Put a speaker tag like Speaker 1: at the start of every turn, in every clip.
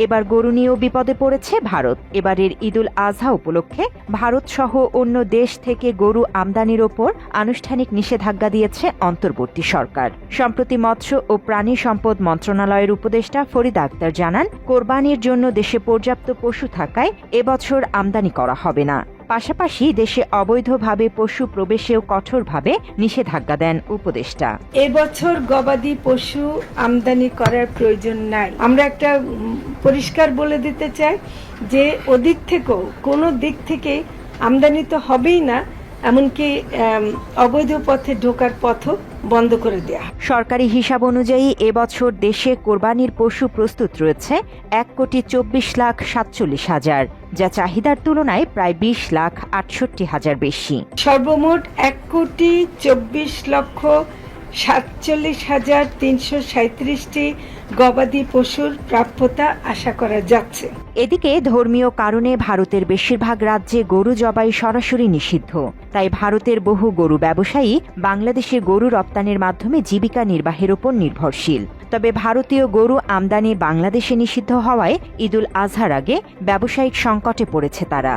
Speaker 1: এবার গরু নিয়েও বিপদে পড়েছে ভারত। এবারের ঈদুল আজহা উপলক্ষে ভারত সহ অন্য দেশ থেকে গরু আমদানির ওপর আনুষ্ঠানিক নিষেধাজ্ঞা দিয়েছে অন্তর্বর্তী সরকার। সম্প্রতি মৎস্য ও প্রাণী সম্পদ মন্ত্রণালয়ের উপদেষ্টা ফরিদা আক্তার জানান, কোরবানির জন্য দেশে পর্যাপ্ত পশু থাকায় এবছর আমদানি করা হবে না। পাশাপাশি দেশে অবৈধভাবে পশু প্রবেশেও কঠোরভাবে নিষেধাজ্ঞা দেন উপদেষ্টা।
Speaker 2: এবছর গবাদি পশু আমদানি করার প্রয়োজন নাই। আমরা একটা পরিষ্কার বলে দিতে চাই যে ওদিক থেকেও কোনো দিক থেকে আমদানি তো হবেই না, এমনকি অবৈধ পথে ঢোকার পথও বন্ধ করে দেয়া।
Speaker 1: সরকারি হিসাব অনুযায়ী এবছর দেশে কোরবানির পশু প্রস্তুত রয়েছে 1,24,47,000, যা চাহিদার তুলনায় প্রায় 20,68,000 বেশি।
Speaker 2: সর্বমোট 1,24,47,337টি গবাদি পশুর প্রাপ্যতা আশা করা যাচ্ছে।
Speaker 1: এদিকে ধর্মীয় কারণে ভারতের বেশিরভাগ রাজ্যে গরু জবাই সরাসরি নিষিদ্ধ। তাই ভারতের বহু গরু ব্যবসায়ী বাংলাদেশে গরু রপ্তানির মাধ্যমে জীবিকা নির্বাহের উপর নির্ভরশীল। তবে ভারতীয় গরু আমদানি বাংলাদেশে নিষিদ্ধ হওয়ায় ঈদুল আজহার আগে ব্যবসায়িক সংকটে পড়েছে তারা।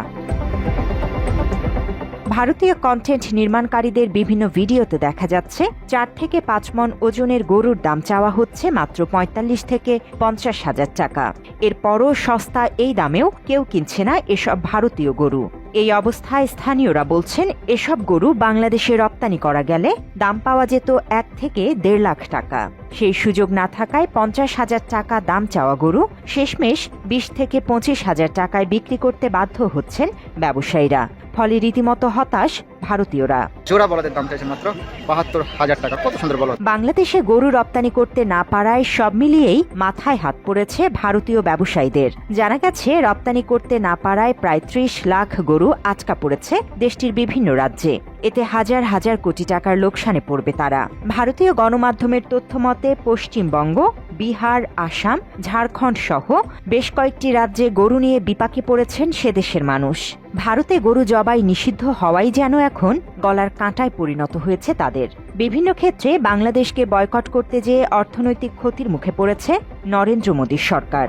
Speaker 1: ভারতীয় কন্টেন্ট নির্মাণকারীদের বিভিন্ন ভিডিওতে দেখা যাচ্ছে 4 থেকে 5 মণ ওজনের গরুর দাম চাওয়া হচ্ছে মাত্র 45 থেকে 50,000 টাকা। এরপরও সস্তা এই দামেও কেউ কিনছে না এসব ভারতীয় গরু। এই অবস্থায় স্থানীয়রা বলছেন, এসব গরু বাংলাদেশে রপ্তানি করা গেলে দাম পাওয়া যেত 1 থেকে 1.5 লাখ টাকা। সেই সুযোগ না থাকায় 50,000 টাকা দাম চাওয়া গরু শেষমেশ 20 থেকে 25,000 টাকায় বিক্রি করতে বাধ্য হচ্ছেন ব্যবসায়ীরা। ফলে রীতিমতো হতাশ ভারতীয়রা।
Speaker 3: জোড়া বলদের দাম চাইছে মাত্র 72,000 টাকা। কত সুন্দর বলদ।
Speaker 1: বাংলাদেশে গরু রপ্তানি করতে না পারায় সব মিলিয়েই মাথায় হাত পড়েছে ভারতীয় ব্যবসায়ীদের। জানা গেছে, রপ্তানি করতে না পারায় প্রায় 30 লাখ গরু আটকা পড়েছে দেশটির বিভিন্ন রাজ্যে। এতে হাজার হাজার কোটি টাকার লোকসানে পড়বে তারা। ভারতীয় গণমাধ্যমের তথ্য মতে পশ্চিমবঙ্গ, বিহার, আসাম, ঝাড়খণ্ড সহ বেশ কয়েকটি রাজ্যে গরু নিয়ে বিপাকে পড়েছেন সেদেশের মানুষ। ভারতে গরু জবাই নিষিদ্ধ হওয়াই যেন এখন গলার কাঁটায় পরিণত হয়েছে তাদের। বিভিন্ন ক্ষেত্রে বাংলাদেশকে বয়কট করতে যেয়ে অর্থনৈতিক ক্ষতির মুখে পড়েছে নরেন্দ্র মোদীর সরকার।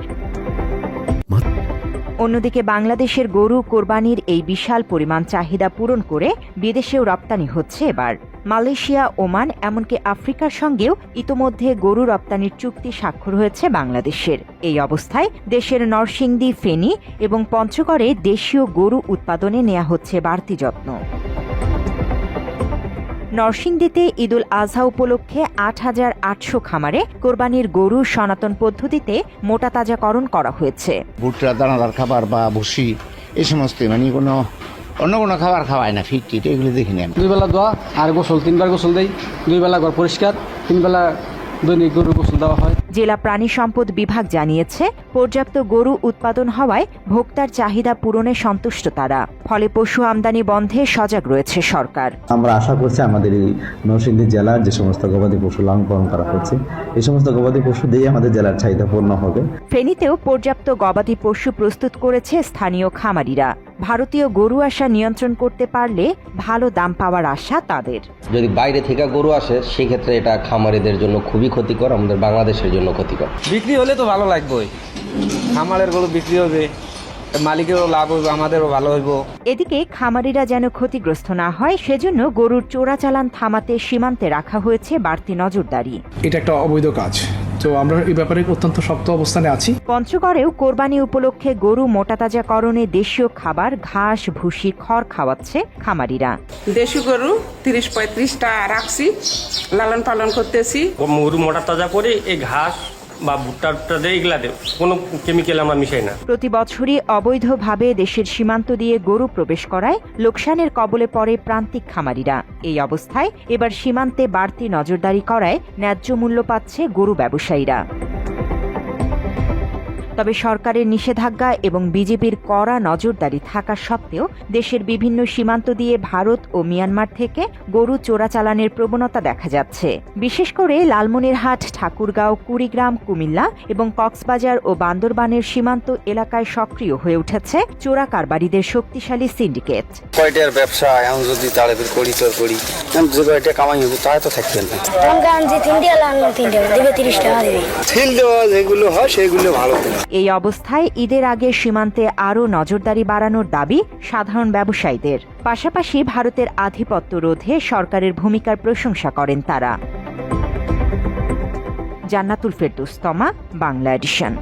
Speaker 1: অন্যদিকে বাংলাদেশের গরু কোরবানির এই বিশাল পরিমাণ চাহিদা পূরণ করে বিদেশেও রপ্তানি হচ্ছে এবার। মালয়েশিয়া, ওমান, এমনকি আফ্রিকার সঙ্গেও ইতোমধ্যে গরু রপ্তানির চুক্তি স্বাক্ষর হয়েছে বাংলাদেশের। এই অবস্থায় দেশের নরসিংদী, ফেনী এবং পঞ্চগড়ে দেশীয় গরু উৎপাদনে নেওয়া হচ্ছে বাড়তি যত্ন। নরসিংদীতে ঈদুল আজহা উপলক্ষে 8,800 খামারে কোরবানির গরু সনাতন পদ্ধতিতে মোটা তাজাকরণ করা হয়েছে।
Speaker 4: ভুট্টা, দানাদার খাবার বা ভুসি এই সমস্ত, মানে অন্য কোনো খাবার খাওয়ায় না। ফিট এগুলো দেখিনি আমি।
Speaker 5: 2 বেলা দোয়া আর গোসল, 3 বার গোসল দেই। 2 বেলা ঘর পরিষ্কার, 3 বেলা দৈনিক গরু গোসল দেওয়া হয়।
Speaker 1: জেলা প্রাণী সম্পদ বিভাগ জানিয়েছে, পর্যাপ্ত গরু উৎপাদন হওয়ায় ভোক্তার চাহিদা পূরণে সন্তুষ্ট তারা। ফলে পশু আমদানি বন্ধে সজাগ রয়েছে সরকার।
Speaker 6: আমরা আশা করছি আমাদের এই নরসিংদী জেলার যে সমস্ত গবাদি পশু লালন পালন করা হচ্ছে, এই সমস্ত গবাদি পশু দিয়ে আমাদের জেলার চাহিদা পূর্ণ হবে।
Speaker 1: ফেনীতেও পর্যাপ্ত গবাদি পশু প্রস্তুত করেছে স্থানীয় খামারিরা। ভারতীয় গরু আসা নিয়ন্ত্রণ করতে পারলে ভালো দাম পাওয়ার আশা তাদের।
Speaker 7: যদি বাইরে থেকে গরু আসে সেক্ষেত্রে এটা খামারিদের জন্য খুবই ক্ষতিকর, আমাদের বাংলাদেশের জন্য ক্ষতিকর।
Speaker 5: বিক্রি হলে তো ভালো লাগবে, খামারের গরু বিক্রি হবে, মালিকেরও লাভ হইব, আমাদেরও ভালো হইব।
Speaker 1: এদিকে খামারিরা যেন ক্ষতিগ্রস্ত না হয় সেজন্য গরুর চোরাচালান থামাতে সীমান্তে রাখা হয়েছে বাড়তি নজরদারি।
Speaker 8: এটা একটা অবৈধ কাজ, তো আমরা এই ব্যাপারে অত্যন্ত শক্ত অবস্থানে আছি।
Speaker 1: পঞ্চগড়েও কোরবানি উপলক্ষে গরু মোটাতাজাকরণে দেশীয় খাবার, ঘাস, ভুসি, খড় খাওয়াচ্ছে খামারিরা।
Speaker 9: দেশি গরু 30-35টা রাখছি, লালন পালন করতেছি।
Speaker 10: গরু মোটা তাজা করে এই ঘাস বা ভুট্টা দিয়ে এগুলা দেব, কোনো কেমিক্যাল আমরা মিশাই না।
Speaker 1: প্রতি বছরই অবৈধভাবে দেশের সীমান্ত দিয়ে গরু প্রবেশ করায় লোকসানের কবলে পড়ে প্রান্তিক খামারিরা। এই অবস্থায় এবার সীমান্তে বাড়তি নজরদারি করায় ন্যায্য মূল্য পাচ্ছে গরু ব্যবসায়ীরা। তবে সরকারের নিষেধাজ্ঞা এবং বিজেপির কড়া নজরদারি থাকা সত্ত্বেও দেশের বিভিন্ন সীমান্ত দিয়ে ভারত ও মিয়ানমার থেকে গরু চোরাচালানের প্রবণতা দেখা যাচ্ছে। বিশেষ করে লালমনিরহাট, ঠাকুরগাঁও, কুড়িগ্রাম, কুমিল্লা এবং কক্সবাজার ও বান্দরবানের সীমান্ত এলাকায় সক্রিয় হয়ে উঠেছে চোরা কারবারিদের শক্তিশালী সিন্ডিকেট।
Speaker 11: কয়টার ব্যবসা এখন যদি তাড়াতাড়ি করি তো করি, যে কয়টা কামাই হবে তাই তো থাকবেন না।
Speaker 12: যেগুলো হয় সেগুলো ভালো।
Speaker 1: এই অবস্থায় ঈদের আগে সীমান্তে আরও নজরদারি বাড়ানোর দাবি সাধারণ ব্যবসায়ীদের। পাশাপাশি ভারতের আধিপত্য রোধে সরকারের ভূমিকার প্রশংসা করেন তারা। জান্নাতুল ফেরদৌস তমা, বাংলা এডিশন।